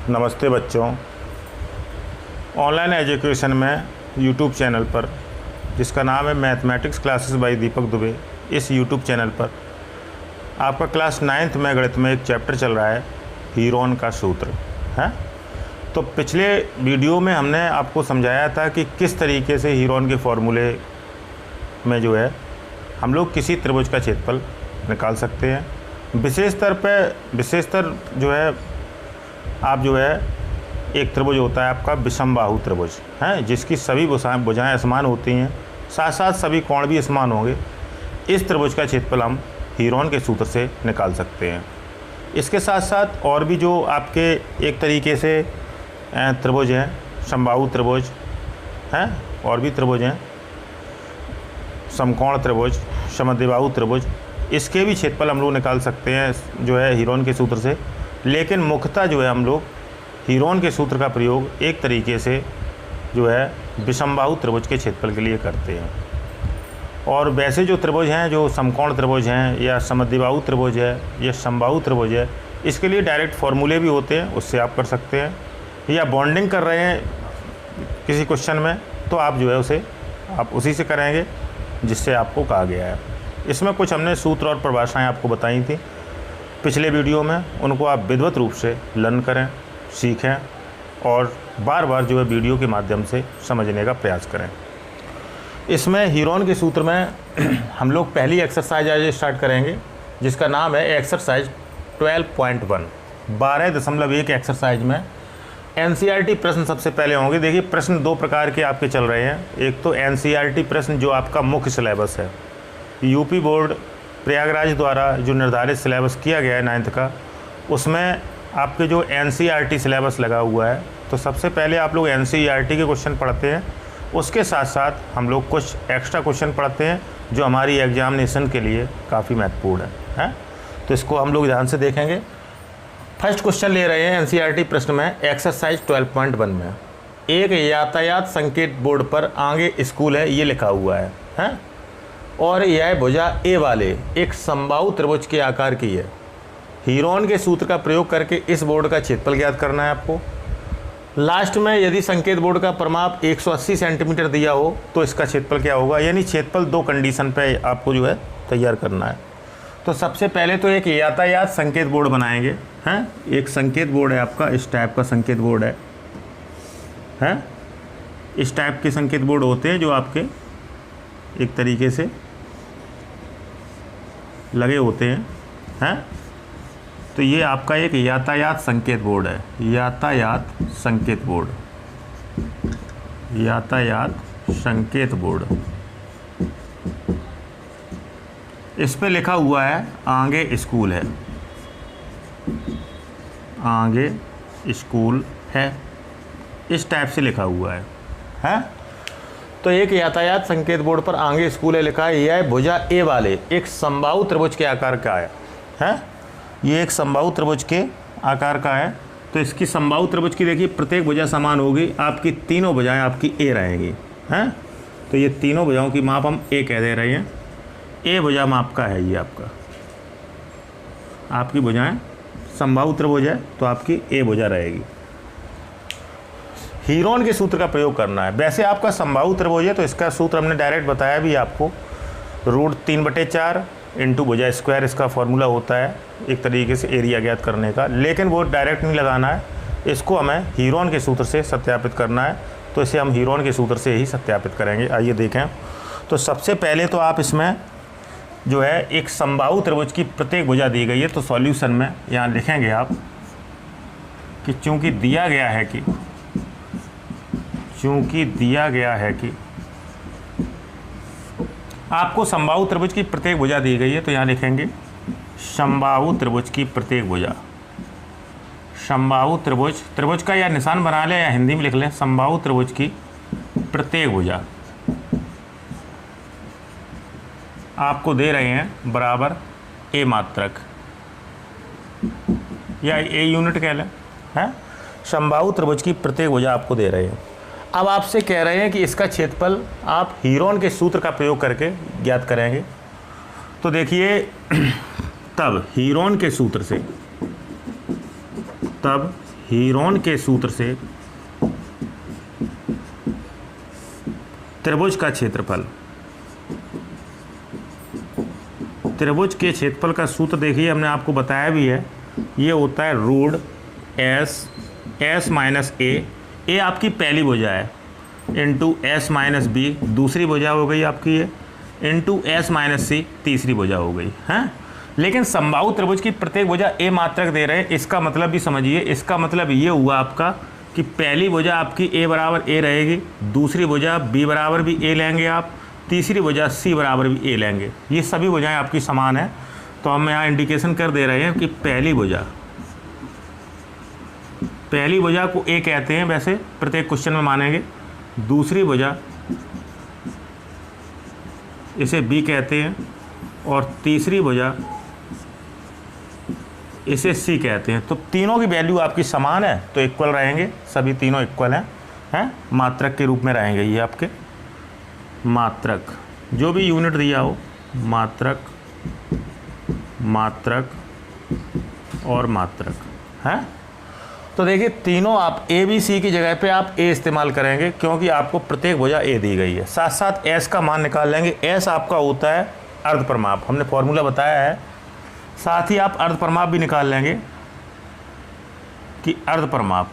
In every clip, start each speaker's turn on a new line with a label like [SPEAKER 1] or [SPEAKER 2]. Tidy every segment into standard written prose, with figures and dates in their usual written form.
[SPEAKER 1] नमस्ते बच्चों। Online education में यूट्यूब चैनल पर, जिसका नाम है मैथमेटिक्स क्लासेस बाय दीपक दुबे, इस यूट्यूब चैनल पर आपका क्लास 9th में गणित में एक चैप्टर चल रहा है, हीरोन का सूत्र है। तो पिछले वीडियो में हमने आपको समझाया था कि किस तरीके से हीरोन के फॉर्मूले में जो है हम लोग किसी त्रिभुज का क्षेत्रफल निकाल सकते हैं। विशेषतर जो है आप जो है एक त्रिभुज होता है आपका विषमबाहु त्रिभुज है, जिसकी सभी भुजाएं समान होती हैं, साथ साथ सभी कोण भी समान होंगे। इस त्रिभुज का क्षेत्रफल हम हीरोन के सूत्र से निकाल सकते हैं। इसके साथ साथ और भी जो आपके एक तरीके से त्रिभुज हैं, समबाहु त्रिभुज हैं, और भी त्रिभुज हैं, समकोण त्रिभुज, समद्विबाहु त्रिभुज, इसके भी क्षेत्रफल हम लोग निकाल सकते हैं जो है हीरोन के सूत्र से। लेकिन मुख्यतः जो है हम लोग हीरोन के सूत्र का प्रयोग एक तरीके से जो है विषमबाहु त्रिभुज के क्षेत्रफल के लिए करते हैं। और वैसे जो त्रिभुज हैं, जो समकोण त्रिभुज हैं या समद्विबाहु त्रिभुज है या समबाहु त्रिभुज है, इसके लिए डायरेक्ट फार्मूले भी होते हैं, उससे आप कर सकते हैं। या बॉन्डिंग कर रहे हैं किसी क्वेश्चन में तो आप जो है उसे आप उसी से करेंगे जिससे आपको कहा गया है। इसमें कुछ हमने सूत्र और परिभाषाएं आपको बताई थी पिछले वीडियो में, उनको आप विधिवत रूप से लर्न करें, सीखें और बार बार जो है वीडियो के माध्यम से समझने का प्रयास करें। इसमें हीरोन के सूत्र में हम लोग पहली एक्सरसाइज आज स्टार्ट करेंगे, जिसका नाम है एक्सरसाइज 12.1। 12.1 एक्सरसाइज में NCERT प्रश्न सबसे पहले होंगे। देखिए, प्रश्न दो प्रकार के आपके चल रहे हैं। एक तो NCERT प्रश्न जो आपका मुख्य सिलेबस है, यूपी बोर्ड प्रयागराज द्वारा जो निर्धारित सिलेबस किया गया है 9th का, उसमें आपके जो NCERT सिलेबस लगा हुआ है। तो सबसे पहले आप लोग NCERT के क्वेश्चन पढ़ते हैं, उसके साथ साथ हम लोग कुछ एक्स्ट्रा क्वेश्चन पढ़ते हैं जो हमारी एग्जामिनेशन के लिए काफ़ी महत्वपूर्ण है। तो इसको हम लोग ध्यान से देखेंगे। फर्स्ट क्वेश्चन ले रहे हैं NCERT प्रश्न में एक्सरसाइज 12.1 में। एक यातायात संकेत बोर्ड पर आगे स्कूल है, ये लिखा हुआ है और यह भुजा ए वाले एक समबाहु त्रिभुज के आकार की है। हीरोन के सूत्र का प्रयोग करके इस बोर्ड का क्षेत्रफल ज्ञात करना है आपको। लास्ट में यदि संकेत बोर्ड का परिमाप 180 सेंटीमीटर दिया हो तो इसका क्षेत्रफल क्या होगा, यानी क्षेत्रफल दो कंडीशन पे आपको जो है तैयार करना है। तो सबसे पहले तो एक यातायात संकेत बोर्ड बनाएंगे हैं। एक संकेत बोर्ड है आपका, इस टाइप का संकेत बोर्ड है। इस टाइप के संकेत बोर्ड होते हैं जो आपके एक तरीके से लगे होते हैं। तो ये आपका एक यातायात संकेत बोर्ड है, यातायात संकेत बोर्ड, यातायात संकेत बोर्ड। इस पे लिखा हुआ है आगे स्कूल है, आगे स्कूल है, इस टाइप से लिखा हुआ है। तो एक यातायात संकेत बोर्ड पर आगे स्कूल है लिखा है। यह भुजा ए वाले एक समबाहु त्रिभुज के आकार का है। ये एक समबाहु त्रिभुज के आकार का है। तो इसकी समबाहु त्रिभुज की देखिए प्रत्येक भुजा समान होगी, आपकी तीनों भुजाएं आपकी ए रहेंगी हैं। तो ये तीनों भुजाओं की माप हम ए कह दे रहे हैं। ए भुजा माप का है, ये आपकी भुजाएं समबाहु त्रिभुज है तो आपकी ए भुजा रहेगी। हीरोन के सूत्र का प्रयोग करना है। वैसे आपका समबाहु त्रिभुज है तो इसका सूत्र हमने डायरेक्ट बताया भी आपको, √3/4 इंटू भुजा स्क्वायर इसका फॉर्मूला होता है एक तरीके से एरिया ज्ञात करने का। लेकिन वो डायरेक्ट नहीं लगाना है, इसको हमें हीरोन के सूत्र से सत्यापित करना है। तो इसे हम हीरोन के सूत्र से ही सत्यापित करेंगे। आइए देखें। तो सबसे पहले तो आप इसमें जो है एक समबाहु त्रिभुज की प्रत्येक भुजा दी गई है। तो सॉल्यूशन में यहाँ लिखेंगे आप कि चूँकि दिया गया है कि आपको समबाहु त्रिभुज की प्रत्येक भुजा दी गई है, तो यहाँ लिखेंगे समबाहु त्रिभुज की प्रत्येक भुजा। समबाहु त्रिभुज का या निशान बना लें या हिंदी में लिख लें, समबाहु त्रिभुज की प्रत्येक भुजा आपको दे रहे हैं बराबर ए मात्रक या ए यूनिट कह लें है। समबाहु त्रिभुज की प्रत्येक भुजा आपको दे रहे हैं। अब आपसे कह रहे हैं कि इसका क्षेत्रफल आप हीरोन के सूत्र का प्रयोग करके ज्ञात करेंगे। तो देखिए, तब हीरोन के सूत्र से हीरोन के सूत्र से त्रिभुज का क्षेत्रफल, त्रिभुज के क्षेत्रफल का सूत्र देखिए हमने आपको बताया भी है, ये होता है रूट एस माइनस ए आपकी पहली भुजा है, इंटू एस माइनस बी दूसरी भुजा हो गई आपकी ये, इंटू एस माइनस सी तीसरी भुजा हो गई है। लेकिन समबाहु त्रिभुज की प्रत्येक भुजा ए मात्रक दे रहे हैं, इसका मतलब भी समझिए, इसका मतलब ये हुआ आपका कि पहली भुजा आपकी ए बराबर ए रहेगी, दूसरी भुजा बी बराबर भी ए लेंगे आप, तीसरी भुजा सी बराबर भी ए लेंगे, ये सभी भुजाएं आपकी समान है। तो हम यहाँ इंडिकेशन कर दे रहे हैं कि पहली भुजा को ए कहते हैं, वैसे प्रत्येक क्वेश्चन में मानेंगे, दूसरी भुजा इसे बी कहते हैं और तीसरी भुजा इसे सी कहते हैं। तो तीनों की वैल्यू आपकी समान है तो इक्वल रहेंगे, सभी तीनों इक्वल हैं, मात्रक के रूप में रहेंगे ये आपके, मात्रक जो भी यूनिट दिया हो, मात्रक और मात्रक है। तो देखिए तीनों आप ए बी सी की जगह पे आप ए इस्तेमाल करेंगे क्योंकि आपको प्रत्येक भुजा ए दी गई है। साथ साथ एस का मान निकाल लेंगे, एस आपका होता है अर्धपरिमाप, हमने फॉर्मूला बताया है। साथ ही आप अर्धपरिमाप भी निकाल लेंगे कि अर्धपरिमाप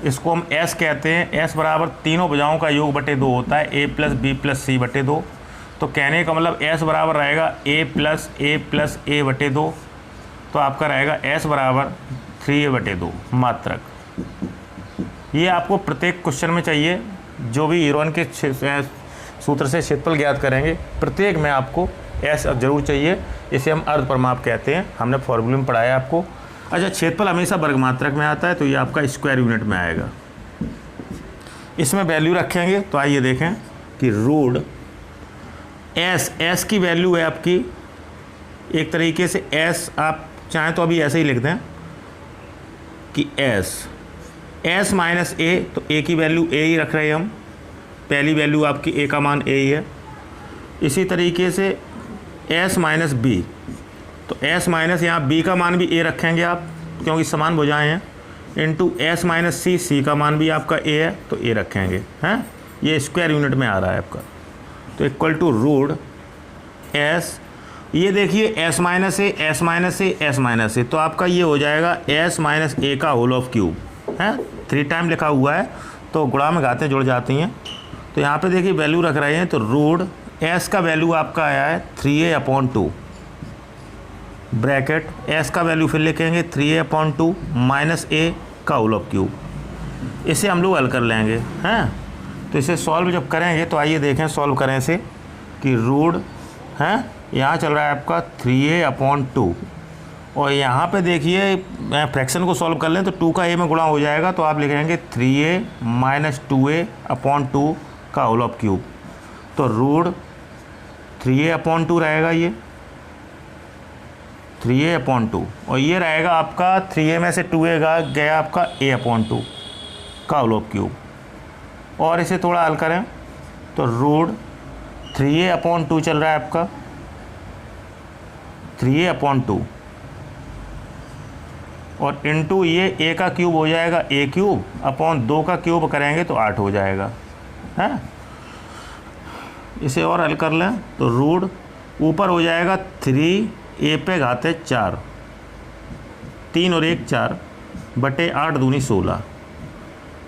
[SPEAKER 1] इसको हम एस कहते हैं। एस बराबर तीनों भुजाओं का योग बटे 2 होता है, ए प्लस बी प्लस सी बटे 2। तो कहने का मतलब एस बराबर रहेगा ए प्लस ए बटे 2, तो आपका रहेगा एस बराबर 3a बटे 2 मात्रक। ये आपको प्रत्येक क्वेश्चन में चाहिए, जो भी हीरोन के सूत्र से क्षेत्रफल ज्ञात करेंगे प्रत्येक में आपको एस जरूर चाहिए, इसे हम अर्धपरिमाप कहते हैं, हमने फॉर्मूले में पढ़ाया आपको। अच्छा, क्षेत्रफल हमेशा वर्ग मात्रक में आता है तो ये आपका स्क्वायर यूनिट में आएगा। इसमें वैल्यू रखेंगे तो आइए देखें कि रूट एस की वैल्यू है आपकी, एक तरीके से एस आप चाहें तो अभी ऐसे ही लिख दें कि एस माइनस ए, तो ए की वैल्यू ए ही रख रहे हैं हम, पहली वैल्यू आपकी ए का मान ए ही है। इसी तरीके से एस माइनस बी, तो एस माइनस यहाँ बी का मान भी ए रखेंगे आप क्योंकि समान भुजाएं हैं, इंटू एस माइनस सी का मान भी आपका ए है तो ए रखेंगे, हैं, ये स्क्वायर यूनिट में आ रहा है आपका। तो इक्वल टू रूट एस, ये देखिए एस माइनस ए, तो आपका ये हो जाएगा एस माइनस ए का होल ऑफ क्यूब है, 3 टाइम लिखा हुआ है तो गुणा में घातें जुड़ जाती हैं। तो यहाँ पे देखिए वैल्यू रख रहे हैं, तो रूट एस का वैल्यू आपका आया है 3a/2 ब्रैकेट, एस का वैल्यू फिर लिखेंगे 3a/2 माइनस ए का होल ऑफ क्यूब। इसे हम लोग हल कर लेंगे, हैं। तो इसे सॉल्व जब करेंगे तो आइए देखें सॉल्व करें इसे कि रूट है, यहाँ चल रहा है आपका 3a/2 और यहाँ पे देखिए फ्रैक्शन को सॉल्व कर लें तो 2 का a में गुणा हो जाएगा, तो आप लिखेंगे 3a माइनस 2a/2 का होल ऑफ क्यूब। तो रूट 3a/2 रहेगा, ये 3a/2 और ये रहेगा आपका 3a में से 2a गया आपका a/2 का होल ऑफ क्यूब। और इसे थोड़ा हल करें तो रूट 3a/2 चल रहा है आपका 3a/2 और इंटू ये a का क्यूब हो जाएगा a³/2 का क्यूब करेंगे तो 8 हो जाएगा, है। इसे और हल कर लें तो रूट ऊपर हो जाएगा 3a पे घाते 4, 3 और 1 4 बटे 8 दूनी 16।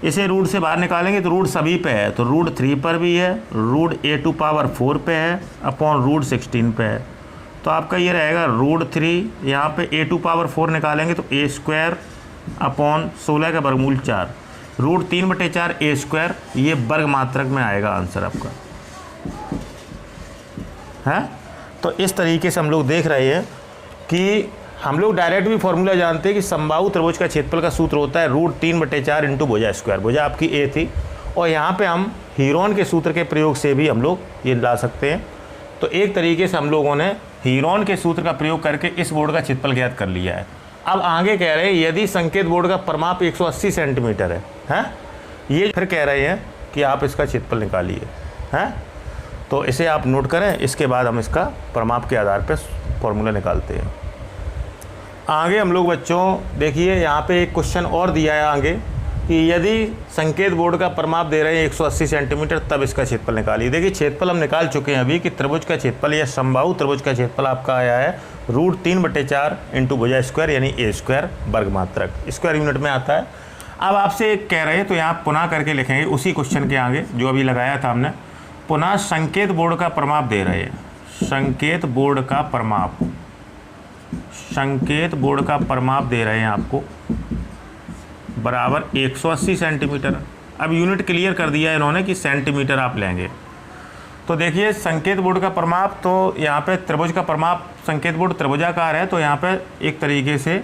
[SPEAKER 1] इसे रूट से बाहर निकालेंगे तो रूट सभी पे है, तो रूट 3 पर भी है, रूट a⁴ पे है अपॉन रूट 16 पे है। तो आपका ये रहेगा रूट 3, यहाँ पे a⁴ निकालेंगे तो a² अपॉन 16 का वर्गमूल 4, रूट 3/4 a², ये वर्ग मात्रक में आएगा आंसर आपका, है। तो इस तरीके से हम लोग देख रहे हैं कि हम लोग डायरेक्ट भी फॉर्मूला जानते हैं कि समबाहु त्रिभुज का क्षेत्रफल का सूत्र होता है रूट 3/4 इंटू भुजा स्क्वायर, भुजा आपकी ए थी, और यहाँ पे हम हीरोन के सूत्र के प्रयोग से भी हम लोग ये ला सकते हैं। तो एक तरीके से हम लोगों ने हीरोन के सूत्र का प्रयोग करके इस बोर्ड का क्षेत्रफल ज्ञात कर लिया है। अब आगे कह रहे हैं यदि संकेत बोर्ड का परिमाप 180 सेंटीमीटर है, हैं, ये फिर कह रहे हैं कि आप इसका क्षेत्रफल निकालिए, हैं। तो इसे आप नोट करें, इसके बाद हम इसका परिमाप के आधार पर फॉर्मूला निकालते हैं। आगे हम लोग बच्चों देखिए यहाँ पे एक क्वेश्चन और दिया है आगे कि यदि संकेत बोर्ड का परिमाप दे रहे हैं 180 सेंटीमीटर तब इसका क्षेत्रफल निकालिए। देखिए क्षेत्रफल हम निकाल चुके हैं अभी कि त्रिभुज का क्षेत्रफल या समबाहु त्रिभुज का क्षेत्रफल आपका आया है √3/4 इंटू भुजा स्क्वायर यानी ए स्क्वायर वर्ग मात्रक, स्क्वायर यूनिट में आता है। अब आपसे कह रहे हैं तो यहाँ पुनः करके लिखेंगे उसी क्वेश्चन के आगे जो अभी लगाया था हमने। पुनः संकेत बोर्ड का परिमाप दे रहे हैं, संकेत बोर्ड का परिमाप, संकेत बोर्ड का परिमाप दे रहे हैं आपको बराबर 180 सेंटीमीटर। अब यूनिट क्लियर कर दिया है इन्होंने कि सेंटीमीटर आप लेंगे। तो देखिए संकेत बोर्ड का परिमाप, तो यहाँ पे त्रिभुज का परिमाप, संकेत बोर्ड त्रिभुजाकार है तो यहाँ पे एक तरीके से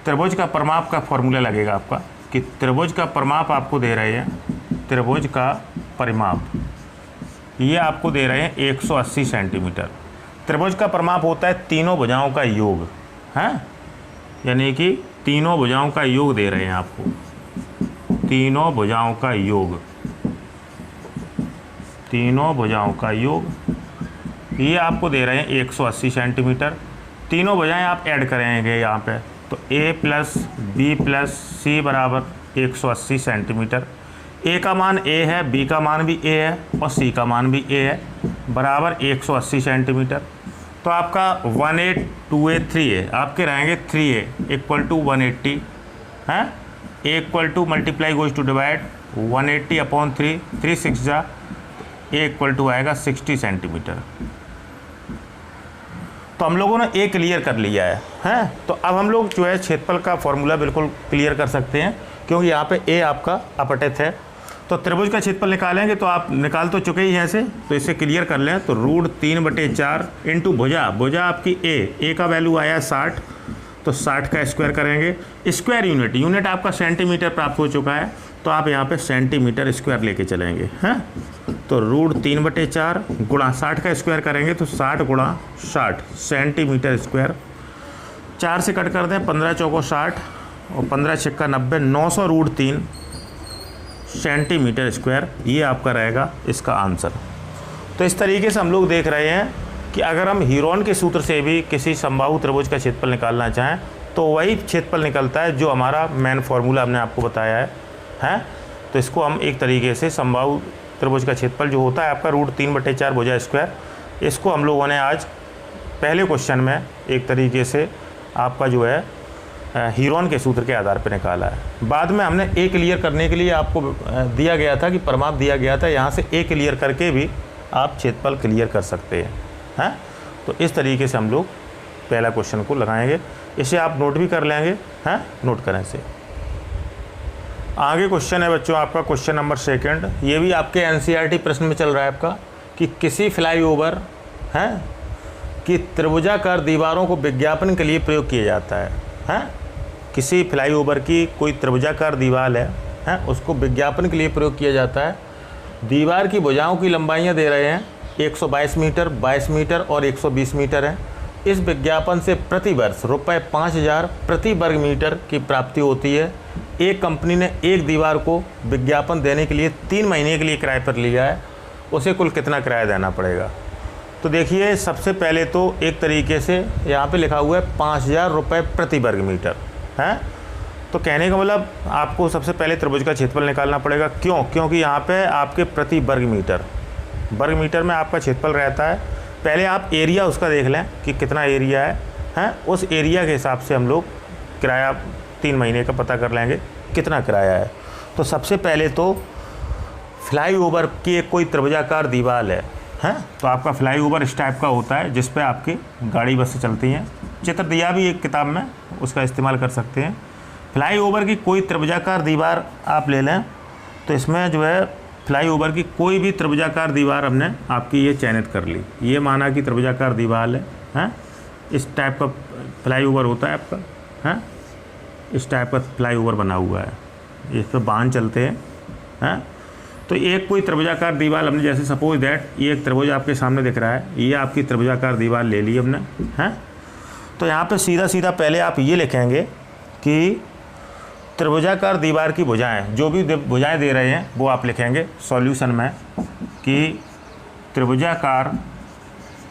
[SPEAKER 1] त्रिभुज का परिमाप का फॉर्मूला लगेगा आपका कि त्रिभुज का परिमाप आपको दे रहे हैं, त्रिभुज का परिमाप ये आपको दे रहे हैं 180 सेंटीमीटर। त्रिभुज का परिमाप होता है तीनों भुजाओं का योग, है यानी कि तीनों भुजाओं का योग दे रहे हैं आपको, तीनों भुजाओं का योग, तीनों भुजाओं का योग ये आपको दे रहे हैं 180 सेंटीमीटर। तीनों भुजाएं आप ऐड करेंगे यहाँ पे तो a प्लस बी प्लस सी बराबर 180 सेंटीमीटर। a का मान a है, b का मान भी a है और c का मान भी a है बराबर 180 सेंटीमीटर। तो आपका 1a 2a 3a आपके रहेंगे 3a इक्वल टू 180 हैं, a equal to multiply goes to divide 180 upon 3, 3 6 जा, a इक्वल टू आएगा 60 सेंटीमीटर। तो हम लोगों ने ए क्लियर कर लिया है तो अब हम लोग जो है क्षेत्रफल का फॉर्मूला बिल्कुल क्लियर कर सकते हैं क्योंकि यहाँ पे ए आपका अपठित है। तो त्रिभुज का क्षेत्रफल निकालेंगे तो आप निकाल तो चुके ही हैं ऐसे, तो इसे क्लियर कर लें। तो √3/4 इंटू भुजा, भुजा आपकी ए का वैल्यू आया 60 तो 60 का स्क्वायर करेंगे। स्क्वायर यूनिट, यूनिट आपका सेंटीमीटर प्राप्त हो चुका है तो आप यहाँ पे सेंटीमीटर स्क्वायर लेके चलेंगे हैं। तो √3/4 गुणा 60 का स्क्वायर करेंगे तो 60 गुणा 60 सेंटीमीटर स्क्वायर। 4 से कट कर दें, 15 चौको 60 और 15 छक्का 90, 900 √3 सेंटीमीटर स्क्वायर ये आपका रहेगा इसका आंसर। तो इस तरीके से हम लोग देख रहे हैं कि अगर हम हीरोन के सूत्र से भी किसी समबाहु त्रिभुज का क्षेत्रफल निकालना चाहें तो वही क्षेत्रफल निकलता है जो हमारा मेन फार्मूला हमने आपको बताया है। तो इसको हम एक तरीके से समबाहु त्रिभुज का क्षेत्रफल जो होता है आपका √3/4 भुजा स्क्वायर, इसको हम लोगों ने आज पहले क्वेश्चन में एक तरीके से आपका जो है हीरोन के सूत्र के आधार पर निकाला है। बाद में हमने ए क्लियर करने के लिए आपको दिया गया था कि परिमाप दिया गया था, यहाँ से ए क्लियर करके भी आप क्षेत्रफल क्लियर कर सकते हैं। तो इस तरीके से हम लोग पहला क्वेश्चन को लगाएंगे, इसे आप नोट भी कर लेंगे, हैं नोट करें से। आगे क्वेश्चन है बच्चों आपका क्वेश्चन नंबर 2, ये भी आपके एनसीईआरटी प्रश्न में चल रहा है आपका कि किसी फ्लाईओवर है कि त्रिभुजाकार दीवारों को विज्ञापन के लिए प्रयोग किया जाता है। किसी फ्लाईओवर की कोई त्रिभुजाकार दीवार है उसको विज्ञापन के लिए प्रयोग किया जाता है। दीवार की भुजाओं की लंबाइयाँ दे रहे हैं 122 मीटर, 22 मीटर और 120 मीटर है। इस विज्ञापन से प्रति वर्ष ₹5000 प्रति वर्ग मीटर की प्राप्ति होती है। एक कंपनी ने एक दीवार को विज्ञापन देने के लिए 3 महीने के लिए किराए पर लिया है, उसे कुल कितना किराया देना पड़ेगा। तो देखिए सबसे पहले तो एक तरीके से यहाँ पे लिखा हुआ है ₹5000 प्रति वर्ग मीटर है। तो कहने का मतलब आपको सबसे पहले त्रिभुज का क्षेत्रफल निकालना पड़ेगा। क्यों? क्योंकि यहाँ पे आपके प्रति वर्ग मीटर में आपका क्षेत्रफल रहता है। पहले आप एरिया उसका देख लें कि कितना एरिया है उस एरिया के हिसाब से हम लोग किराया 3 महीने का पता कर लेंगे कितना किराया है। तो सबसे पहले तो फ्लाईओवर की एक कोई त्रिभुजाकार दीवार है तो आपका फ्लाईओवर इस टाइप का होता है जिस पे आपकी गाड़ी बसें चलती हैं। चित्र दिया भी एक किताब में, उसका इस्तेमाल कर सकते हैं। फ्लाईओवर की कोई त्रिभुजाकार दीवार आप ले लें तो इसमें जो है फ्लाईओवर की कोई भी त्रिभुजाकार दीवार हमने आपकी ये चयनित कर ली। ये माना कि त्रिभुजाकार दीवार है इस टाइप का फ्लाईओवर होता है आपका इस टाइप का फ्लाईओवर बना हुआ है, इस पर वाहन चलते हैं तो एक कोई त्रिभुजाकार दीवार हमने, जैसे सपोज दैट ये एक त्रिभुज आपके सामने दिख रहा है, ये आपकी त्रिभुजाकार दीवार ले ली हमने तो यहाँ पे सीधा सीधा पहले आप ये लिखेंगे कि त्रिभुजाकार दीवार की भुजाएं, जो भी भुजाएं दे रहे हैं वो आप लिखेंगे सॉल्यूशन में कि त्रिभुजाकार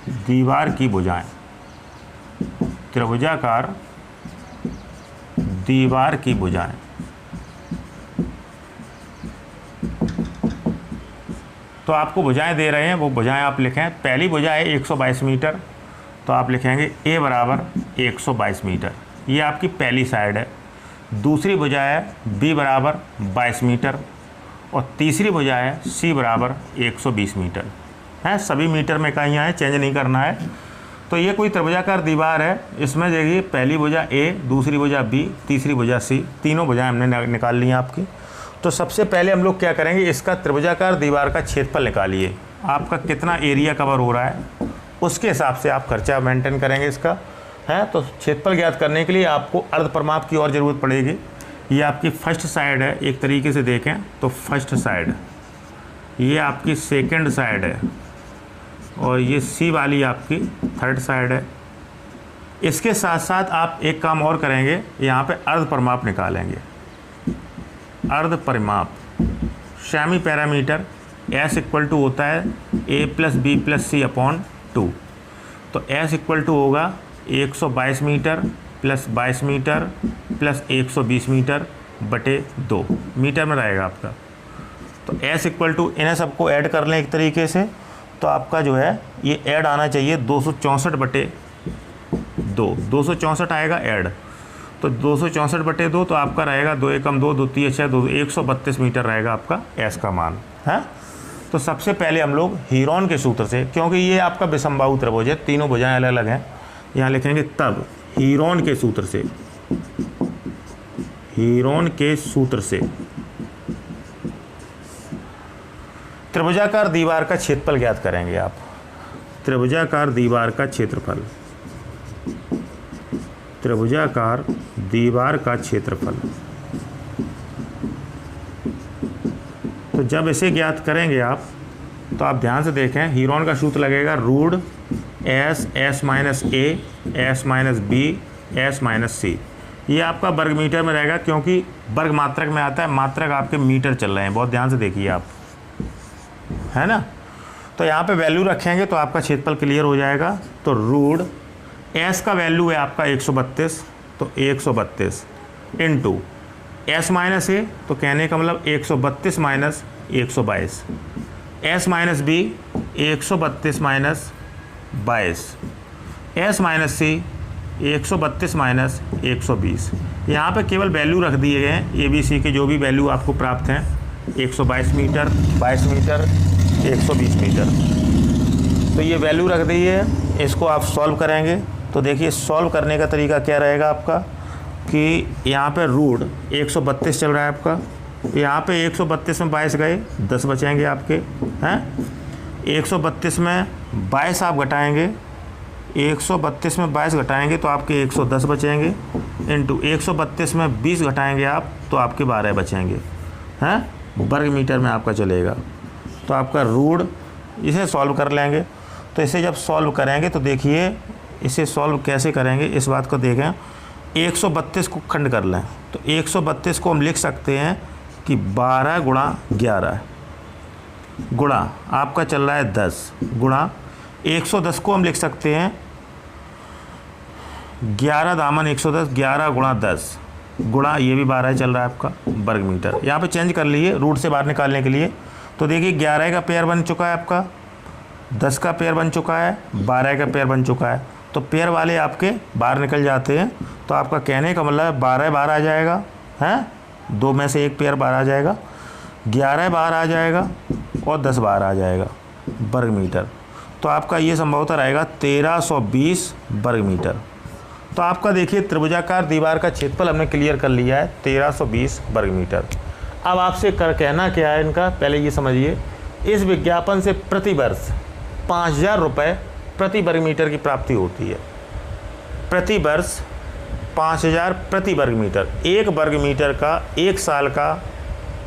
[SPEAKER 1] दीवार की भुजाएं, त्रिभुजाकार दीवार की भुजाएं। तो आपको भुजाएं दे रहे हैं, वो भुजाएं आप लिखें। पहली भुजा है 122 मीटर, तो आप लिखेंगे A बराबर 122 मीटर, ये आपकी पहली साइड है। दूसरी भुजा है B बराबर 22 मीटर और तीसरी भुजा है C बराबर 120 मीटर है। सभी मीटर में इकाइयाँ हैं, चेंज नहीं करना है। तो ये कोई त्रिभुजाकार दीवार है, इसमें देखिए पहली भुजा A, दूसरी भुजा B, तीसरी भुजा C, तीनों भुजाएं हमने निकाल ली हैं आपकी। तो सबसे पहले हम लोग क्या करेंगे, इसका त्रिभुजाकार दीवार का क्षेत्रफल निकालिए। आपका कितना एरिया कवर हो रहा है उसके हिसाब से आप खर्चा मेंटेन करेंगे इसका, है। तो क्षेत्रफल ज्ञात करने के लिए आपको अर्ध परिमाप की और ज़रूरत पड़ेगी। ये आपकी फर्स्ट साइड है, एक तरीके से देखें तो फर्स्ट साइड, ये आपकी सेकंड साइड है और ये C वाली आपकी थर्ड साइड है। इसके साथ साथ आप एक काम और करेंगे, यहाँ पे अर्ध परिमाप निकालेंगे। अर्ध परिमाप semi parameter S equal to होता है A plus B plus C upon 2। तो S इक्वल टू होगा 122 metre plus 22 metre plus 120 metre बटे 2 मीटर में रहेगा आपका। तो S इक्वल टू इन्हें सबको ऐड कर लें एक तरीके से, तो आपका जो है ये ऐड आना चाहिए 264 बटे 2, 264 आएगा ऐड। तो 264 बटे 2 तो आपका रहेगा 2 एकम 2, 2 3 6 2, 132 मीटर रहेगा आपका S का मान, है। तो सबसे पहले हम लोग हीरोन के सूत्र से, क्योंकि ये आपका विषमबाहु त्रिभुज है, तीनों भुजाएं अलग अलग हैं, यहाँ लिखेंगे तब हीरोन के सूत्र से, हीरोन के सूत्र से त्रिभुजाकार दीवार का क्षेत्रफल ज्ञात करेंगे आप। त्रिभुजाकार दीवार का क्षेत्रफल, त्रिभुजाकार दीवार का क्षेत्रफल। तो जब इसे ज्ञात करेंगे आप, तो आप ध्यान से देखें, हीरोन का सूत्र लगेगा root S minus A, S minus B, S minus C। ये आपका वर्ग मीटर में रहेगा, क्योंकि वर्ग मात्रक में आता है, मात्रक आपके मीटर चल रहे हैं, बहुत ध्यान से देखिए आप, है ना। तो यहाँ पे वैल्यू रखेंगे तो आपका क्षेत्रफल क्लियर हो जाएगा। तो रूट S का वैल्यू है आपका 132, तो 132 इंटू S माइनस A, तो कहने का मतलब 132 minus 122, S minus B 132 minus 22, S minus C 132 minus 120। यहाँ पे केवल वैल्यू रख दिए गए हैं ABC के, जो भी वैल्यू आपको प्राप्त हैं, 122 मीटर, 22 मीटर, 120 मीटर। तो ये वैल्यू रख दी है, इसको आप सॉल्व करेंगे। तो देखिए सॉल्व करने का तरीका क्या रहेगा आपका, कि यहाँ पे रूट 132 चल रहा है आपका, यहाँ पे 132 में 22 गए, 10 बचेंगे आपके, हैं। 132 में 22 आप घटाएंगे, 132 में 22 घटाएंगे तो आपके 110 बचेंगे, इंटू 132 में 20 घटाएंगे आप तो आपके 12 बचेंगे, हैं। वर्ग मीटर में आपका चलेगा। तो आपका रूट, इसे सॉल्व कर लेंगे। तो इसे जब सॉल्व करेंगे तो देखिए इसे सॉल्व कैसे करेंगे, इस बात को देखें। 132 को खंड कर लें, तो 132 को हम लिख सकते हैं कि 12 गुणा 11 गुणा आपका चल रहा है 10 गुणा 110 को हम लिख सकते हैं 11 दामन 110, 11 गुणा 10 गुणा ये भी 12 चल रहा है आपका वर्ग मीटर। यहाँ पे चेंज कर लिए रूट से बाहर निकालने के लिए। तो देखिए 11 का पेयर बन चुका है आपका, 10 का पेयर बन चुका है, 12 का पेयर बन चुका है। तो पेयर वाले आपके बाहर निकल जाते हैं। तो आपका कहने का मतलब 12 बाहर आ जाएगा, हैं, 2 में से एक पेयर बाहर आ जाएगा, 11 बाहर आ जाएगा और 10 बाहर आ जाएगा वर्ग मीटर। तो आपका ये संभवतः रहेगा 1320 वर्ग मीटर। तो आपका देखिए त्रिभुजाकार दीवार का क्षेत्रफल हमने क्लियर कर लिया है 1320 वर्ग मीटर। अब आपसे कहना क्या है इनका, पहले ये समझिए। इस विज्ञापन से प्रति वर्ष 5000 रुपये प्रति वर्ग मीटर की प्राप्ति होती है। प्रति वर्ष 5000 प्रति वर्ग मीटर। एक वर्ग मीटर का एक साल का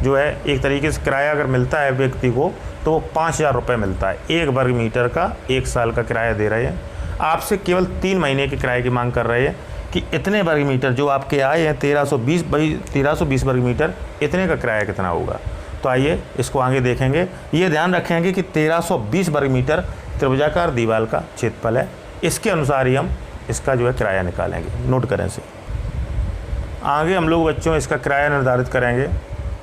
[SPEAKER 1] जो है एक तरीके से किराया अगर मिलता है व्यक्ति को तो वो 5000 रुपये मिलता है। एक वर्ग मीटर का एक साल का किराया दे रहे हैं। आपसे केवल 3 महीने के किराए की मांग कर रहे हैं कि इतने वर्ग मीटर जो आपके आए हैं 1320 वर्ग मीटर, इतने का किराया कितना होगा। तो आइए इसको आगे देखेंगे। ये ध्यान रखेंगे कि 1320 वर्ग मीटर त्रिभुजाकार दीवार का क्षेत्रफल है। इसके अनुसार ही हम इसका जो है किराया निकालेंगे। नोट करें से। आगे हम लोग बच्चों इसका किराया निर्धारित करेंगे।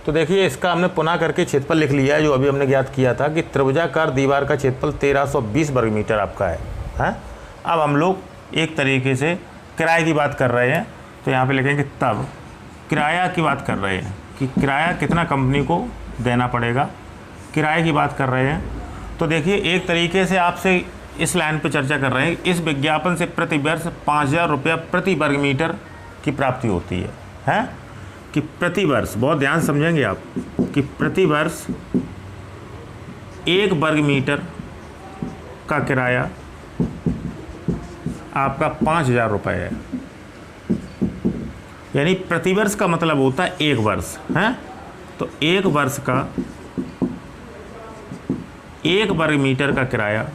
[SPEAKER 1] तो देखिए इसका हमने पुनः करके क्षेत्रफल लिख लिया है, जो अभी हमने ज्ञात किया था कि त्रिभुजाकार दीवार का क्षेत्रफल 1320 वर्ग मीटर आपका है। अब हम लोग एक तरीके से किराए की बात कर रहे हैं, तो यहाँ पे लिखेंगे तब किराया की बात कर रहे हैं कि किराया कितना कंपनी को देना पड़ेगा, किराए की बात कर रहे हैं। तो देखिए एक तरीके से आपसे इस लाइन पे चर्चा कर रहे हैं, इस विज्ञापन से प्रति वर्ष 5000 रुपया प्रति वर्ग मीटर की प्राप्ति होती है कि प्रति वर्ष, बहुत ध्यान समझेंगे आप, कि प्रति वर्ष 1 वर्ग मीटर का किराया आपका 5000 रुपये है। यानी प्रतिवर्ष का मतलब होता है 1 वर्ष है। तो 1 वर्ष का 1 वर्ग मीटर का किराया,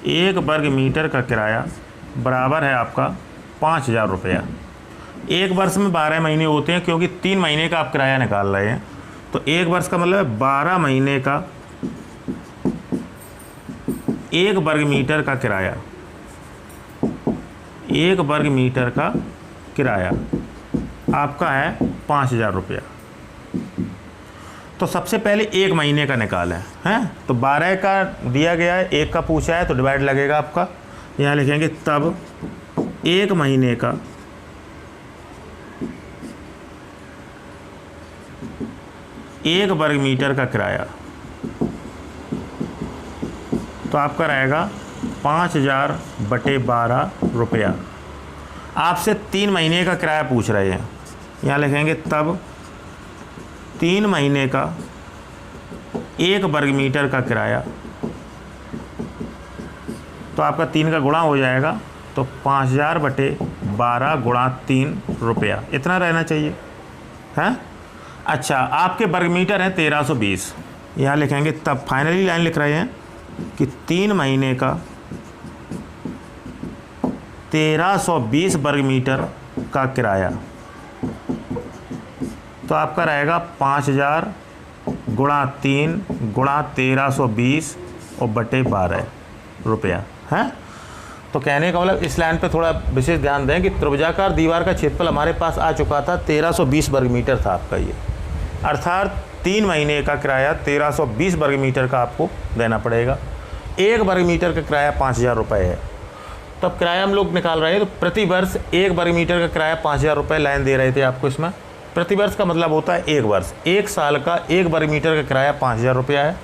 [SPEAKER 1] 1 वर्ग मीटर का किराया बराबर है आपका 5000 रुपया। 1 वर्ष में 12 महीने होते हैं, क्योंकि 3 महीने का आप किराया निकाल रहे हैं। तो 1 वर्ष का मतलब है 12 महीने का 1 वर्ग मीटर का किराया, 1 वर्ग मीटर का किराया आपका है 5000 रुपया। तो सबसे पहले 1 महीने का निकालें हैं। तो 12 का दिया गया है, 1 का पूछा है, तो डिवाइड लगेगा आपका। यहाँ लिखेंगे तब 1 महीने का 1 वर्ग मीटर का किराया, तो आपका रहेगा 5000/12 रुपया। आपसे 3 महीने का किराया पूछ रहे हैं, यहाँ लिखेंगे तब 3 महीने का 1 वर्ग मीटर का किराया, तो आपका 3 का गुणा हो जाएगा, तो 5000/12 गुणा 3 रुपया, इतना रहना चाहिए है। अच्छा, आपके वर्ग मीटर हैं 1320, यहाँ लिखेंगे तब फाइनली लाइन लिख रहे हैं कि 3 महीने का 1320 वर्ग मीटर का किराया, तो आपका रहेगा 5000 गुणा 3 गुणा 1320 और बटे 12 रुपया है। तो कहने का मतलब इस लाइन पे थोड़ा विशेष ध्यान दें कि त्रिभुजाकार दीवार का क्षेत्रफल हमारे पास आ चुका था 1320 वर्ग मीटर था आपका ये, अर्थात 3 महीने का किराया 1320 वर्ग मीटर का आपको देना पड़ेगा। 1 वर्ग मीटर का किराया 5000 रुपये है। तो अब किराया हम लोग निकाल रहे हैं, तो प्रति वर्ष 1 वर्ग मीटर का किराया 5000 रुपये लाइन दे रहे थे आपको इसमें। प्रति वर्ष का मतलब होता है 1 वर्ष, 1 साल का 1 वर्ग मीटर का किराया 5000 रुपया है।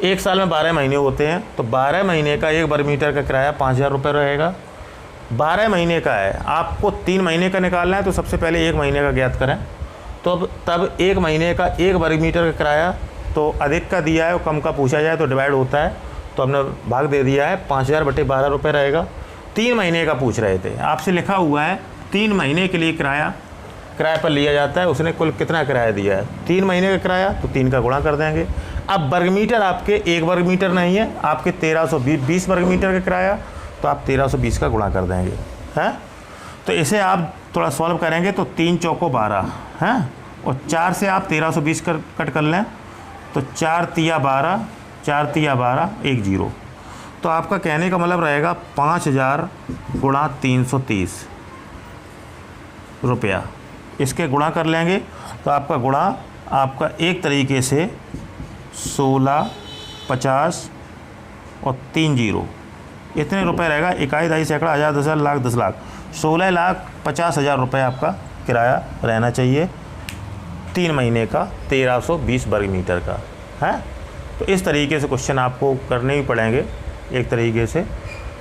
[SPEAKER 1] 1 साल में 12 महीने होते हैं, तो 12 महीने का 1 वर्ग मीटर का किराया 5000 रुपये रहेगा। 12 महीने का है, आपको 3 महीने का निकालना है, तो सबसे पहले 1 महीने का ज्ञात करें। तो अब तब 1 महीने का 1 वर्ग मीटर का किराया, तो अधिक का दिया है और कम का पूछा जाए तो डिवाइड होता है, तो हमने भाग दे दिया है, 5000/12 रुपये रहेगा। 3 महीने का पूछ रहे थे, आपसे लिखा हुआ है 3 महीने के लिए किराया पर लिया जाता है। उसने कुल कितना किराया दिया है, 3 महीने का किराया, तो 3 का गुणा कर देंगे। अब वर्ग मीटर आपके 1 वर्ग मीटर नहीं है, आपके 1320 वर्ग मीटर का किराया, तो आप 1320 का गुणा कर देंगे हैं। तो इसे आप थोड़ा सॉल्व करेंगे तो 3 चौको 12 हैं, और 4 से आप 1320 कट कर लें, तो 4 तिया 12, 4 तिया 12, 1 0। तो आपका कहने का मतलब रहेगा 5000 गुणा 330 रुपया। इसके गुणा कर लेंगे तो आपका गुणा आपका एक तरीके से 16, 50 और 3 0 इतने रुपए रहेगा। इकाई, दहाई, सैकड़ा, हज़ार, 10,000, लाख, 10 लाख, 16,50,000 रुपये आपका किराया रहना चाहिए 3 महीने का 1320 वर्ग मीटर का है। तो इस तरीके से क्वेश्चन आपको करने ही पड़ेंगे एक तरीके से।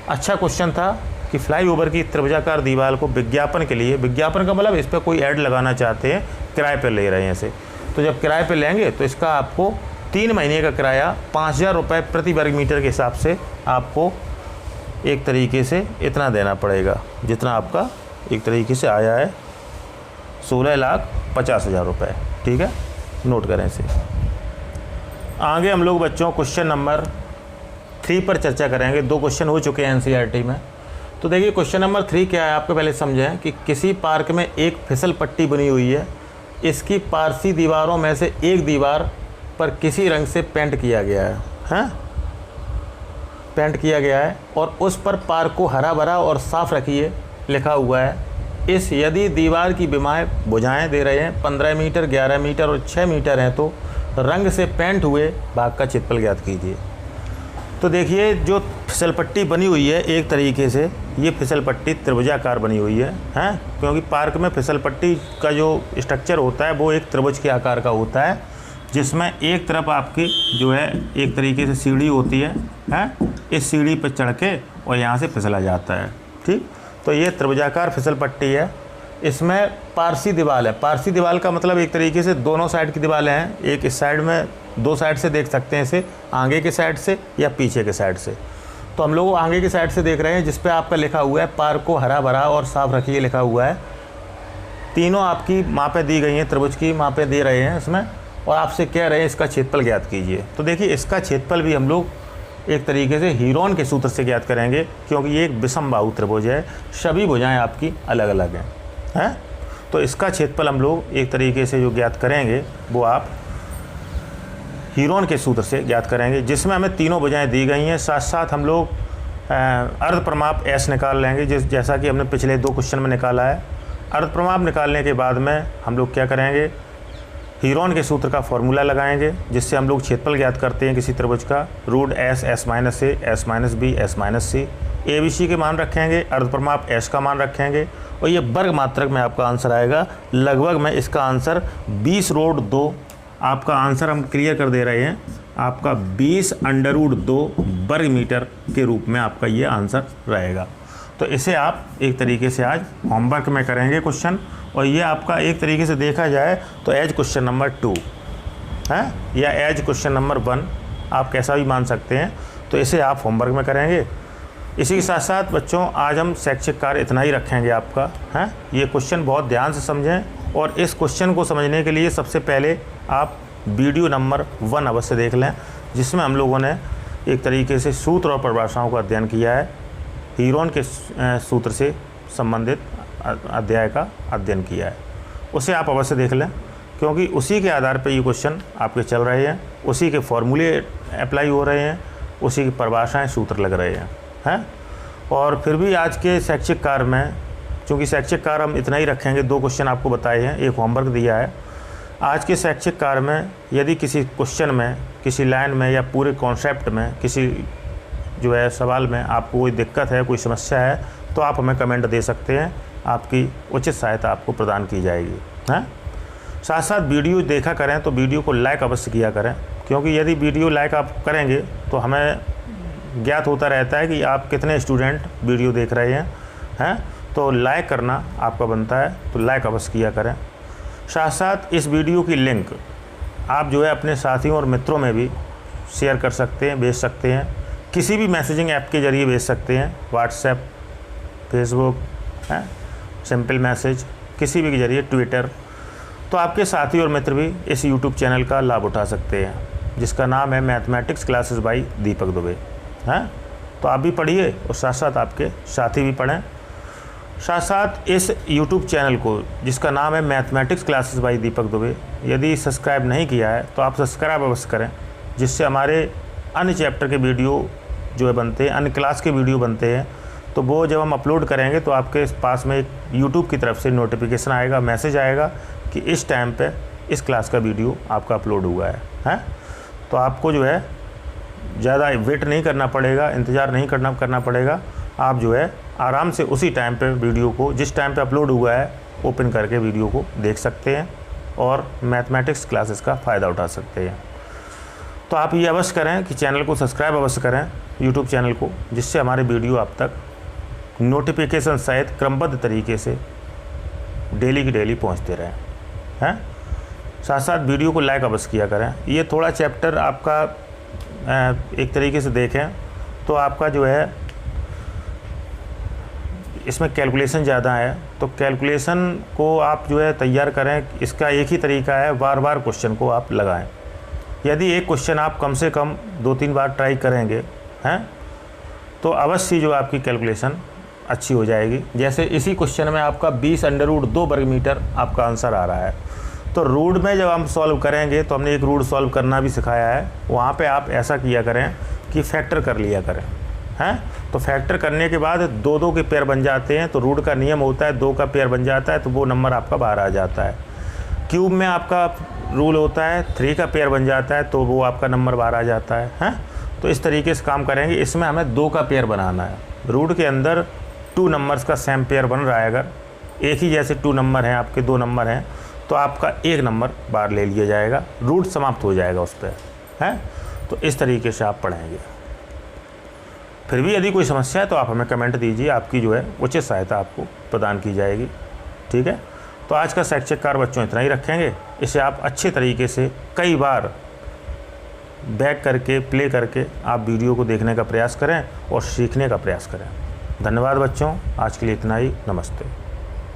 [SPEAKER 1] अच्छा क्वेश्चन था कि फ्लाईओवर की त्रिभुजाकार दीवार को विज्ञापन के लिए, विज्ञापन का मतलब इस पर कोई ऐड लगाना चाहते हैं, किराए पर ले रहे हैं इसे, तो जब किराए पर लेंगे तो इसका आपको 3 महीने का किराया 5000 रुपये प्रति वर्ग मीटर के हिसाब से आपको एक तरीके से इतना देना पड़ेगा, जितना आपका एक तरीके से आया है 16,50,000 रुपये। ठीक है, नोट करें इसे। आगे हम लोग बच्चों क्वेश्चन नंबर 3 पर चर्चा करेंगे। 2 क्वेश्चन हो चुके हैं एनसीईआरटी में। तो देखिए क्वेश्चन नंबर 3 क्या है, आपको पहले समझें कि किसी पार्क में एक फिसल पट्टी बनी हुई है। इसकी पारसी दीवारों में से एक दीवार पर किसी रंग से पेंट किया गया है, हैं? पेंट किया गया है और उस पर पार्क को हरा भरा और साफ़ रखिए लिखा हुआ है। इस यदि दीवार की भुजाएं दे रहे हैं 15 मीटर, 11 मीटर और 6 मीटर हैं, तो रंग से पेंट हुए भाग का क्षेत्रफल ज्ञात कीजिए। तो देखिए जो फिसल पट्टी बनी हुई है एक तरीके से ये फिसल पट्टी त्रिभुजाकार बनी हुई है, हैं, क्योंकि पार्क में फिसल पट्टी का जो स्ट्रक्चर होता है वो एक त्रिभुज के आकार का होता है, जिसमें एक तरफ आपकी जो है एक तरीके से सीढ़ी होती है, हैं, इस सीढ़ी पर चढ़ के और यहाँ से फिसला जाता है। ठीक, तो ये त्रिभुजाकार फिसल पट्टी है। इसमें पारसी दीवार है। पारसी दीवार का मतलब एक तरीके से दोनों साइड की दीवारें हैं, एक इस साइड में, दो साइड से देख सकते हैं इसे, आगे के साइड से या पीछे के साइड से। तो हम लोग आगे की साइड से देख रहे हैं, जिस पे आपका लिखा हुआ है पार्क को हरा भरा और साफ रखिए लिखा हुआ है। तीनों आपकी मापें दी गई हैं, त्रिभुज की मापें दे रहे हैं इसमें, और आपसे कह रहे हैं इसका क्षेत्रफल ज्ञात कीजिए। तो देखिए इसका क्षेत्रफल भी हम लोग एक तरीके से हीरोन के सूत्र से ज्ञात करेंगे, क्योंकि ये एक विषम बाहु त्रिभुज है, सभी भुजाएं आपकी अलग अलग हैं। तो इसका क्षेत्रफल हम लोग एक तरीके से जो ज्ञात करेंगे वो आप हीरोन के सूत्र से ज्ञात करेंगे, जिसमें हमें तीनों भुजाएं दी गई हैं। साथ साथ हम लोग अर्ध प्रमाप एस निकाल लेंगे, जैसा कि हमने पिछले 2 क्वेश्चन में निकाला है। अर्ध प्रमाप निकालने के बाद में हम लोग क्या करेंगे, हीरोन के सूत्र का फॉर्मूला लगाएंगे, जिससे हम लोग क्षेत्रफल ज्ञात करते हैं किसी त्रिभुज का, root S, S minus A, S minus B, S minus C. A B C के मान रखेंगे, अर्ध प्रमाप एस का मान रखेंगे, और ये वर्ग मात्रक में आपका आंसर आएगा। लगभग में इसका आंसर 20√2 आपका आंसर हम क्लियर कर दे रहे हैं, आपका 20√2 वर्ग मीटर के रूप में आपका ये आंसर रहेगा। तो इसे आप एक तरीके से आज होमवर्क में करेंगे क्वेश्चन, और ये आपका एक तरीके से देखा जाए तो एज क्वेश्चन नंबर 2 है या एज क्वेश्चन नंबर 1, आप कैसा भी मान सकते हैं। तो इसे आप होमवर्क में करेंगे। इसी के साथ साथ बच्चों आज हम शैक्षिक कार्य इतना ही रखेंगे आपका, हैं। ये क्वेश्चन बहुत ध्यान से समझें, और इस क्वेश्चन को समझने के लिए सबसे पहले आप वीडियो नंबर 1 अवश्य देख लें, जिसमें हम लोगों ने एक तरीके से सूत्र और परिभाषाओं का अध्ययन किया है, हीरोन के सूत्र से संबंधित अध्याय का अध्ययन किया है। उसे आप अवश्य देख लें, क्योंकि उसी के आधार पर ये क्वेश्चन आपके चल रहे हैं, उसी के फॉर्मूले अप्लाई हो रहे हैं, उसी की परिभाषाएँ सूत्र लग रहे हैं। और फिर भी आज के शैक्षिक कार्य में, चूँकि शैक्षिक कार्य हम इतना ही रखेंगे, 2 क्वेश्चन आपको बताए हैं, एक होमवर्क दिया है। आज के शैक्षिक कार्य में यदि किसी क्वेश्चन में, किसी लाइन में या पूरे कॉन्सेप्ट में, किसी जो है सवाल में आपको कोई दिक्कत है, कोई समस्या है, तो आप हमें कमेंट दे सकते हैं, आपकी उचित सहायता आपको प्रदान की जाएगी, हैं। साथ साथ वीडियो देखा करें तो वीडियो को लाइक अवश्य किया करें, क्योंकि यदि वीडियो लाइक आप करेंगे तो हमें ज्ञात होता रहता है कि आप कितने स्टूडेंट वीडियो देख रहे हैं। तो लाइक करना आपका बनता है, तो लाइक अवश्य किया करें। साथ साथ इस वीडियो की लिंक आप जो है अपने साथियों और मित्रों में भी शेयर कर सकते हैं, भेज सकते हैं, किसी भी मैसेजिंग ऐप के ज़रिए भेज सकते हैं, व्हाट्सएप, फेसबुक, सिंपल मैसेज, किसी भी के ज़रिए, ट्विटर। तो आपके साथी और मित्र भी इस यूट्यूब चैनल का लाभ उठा सकते हैं, जिसका नाम है मैथमेटिक्स क्लासेस बाय दीपक दुबे, हैं। तो आप भी पढ़िए और साथ साथ आपके साथी भी पढ़ें। साथ साथ इस YouTube चैनल को, जिसका नाम है मैथमेटिक्स क्लासेस बाय दीपक दुबे, यदि सब्सक्राइब नहीं किया है तो आप सब्सक्राइब अवश्य करें, जिससे हमारे अन्य चैप्टर के वीडियो जो है बनते हैं, अन्य क्लास के वीडियो बनते हैं, तो वो जब हम अपलोड करेंगे तो आपके पास में एक YouTube की तरफ से नोटिफिकेशन आएगा, मैसेज आएगा कि इस टाइम पे इस क्लास का वीडियो आपका अपलोड हुआ है। तो आपको जो है ज़्यादा वेट नहीं करना पड़ेगा, इंतज़ार नहीं करना पड़ेगा। आप जो है आराम से उसी टाइम पे वीडियो को, जिस टाइम पे अपलोड हुआ है, ओपन करके वीडियो को देख सकते हैं और मैथमेटिक्स क्लासेस का फ़ायदा उठा सकते हैं। तो आप ये अवश्य करें कि चैनल को सब्सक्राइब अवश्य करें, यूट्यूब चैनल को, जिससे हमारे वीडियो आप तक नोटिफिकेशन सहित क्रमबद्ध तरीके से डेली की डेली पहुँचते रहें, हैं। साथ साथ वीडियो को लाइक अवश्य किया करें। ये थोड़ा चैप्टर आपका एक तरीके से देखें तो आपका जो है इसमें कैलकुलेशन ज़्यादा है, तो कैलकुलेशन को आप जो है तैयार करें। इसका एक ही तरीका है, बार बार क्वेश्चन को आप लगाएं। यदि एक क्वेश्चन आप कम से कम 2-3 बार ट्राई करेंगे, हैं, तो अवश्य जो आपकी कैलकुलेशन अच्छी हो जाएगी। जैसे इसी क्वेश्चन में आपका 20√2 वर्ग मीटर आपका आंसर आ रहा है, तो रूट में जब हम सॉल्व करेंगे तो हमने एक रूट सॉल्व करना भी सिखाया है, वहाँ पे आप ऐसा किया करें कि फैक्टर कर लिया करें, हैं। तो फैक्टर करने के बाद 2-2 के पेयर बन जाते हैं, तो रूट का नियम होता है 2 का पेयर बन जाता है तो वो नंबर आपका बाहर आ जाता है। क्यूब में आपका रूल होता है 3 का पेयर बन जाता है तो वो आपका नंबर बाहर आ जाता है, हैं। तो इस तरीके से काम करेंगे। इसमें हमें 2 का पेयर बनाना है। रूट के अंदर 2 नंबर्स का सेम पेयर बन रहा है, अगर एक ही जैसे 2 नंबर हैं, आपके 2 नंबर हैं, तो आपका 1 नंबर बाहर ले लिया जाएगा, रूट समाप्त हो जाएगा उस पर, हैं। तो इस तरीके से आप पढ़ेंगे। फिर भी यदि कोई समस्या है तो आप हमें कमेंट दीजिए, आपकी जो है उचित सहायता आपको प्रदान की जाएगी, ठीक है। तो आज का शैक्षिक कार्य बच्चों इतना ही रखेंगे। इसे आप अच्छे तरीके से कई बार बैक करके प्ले करके आप वीडियो को देखने का प्रयास करें और सीखने का प्रयास करें। धन्यवाद बच्चों, आज के लिए इतना ही। नमस्ते।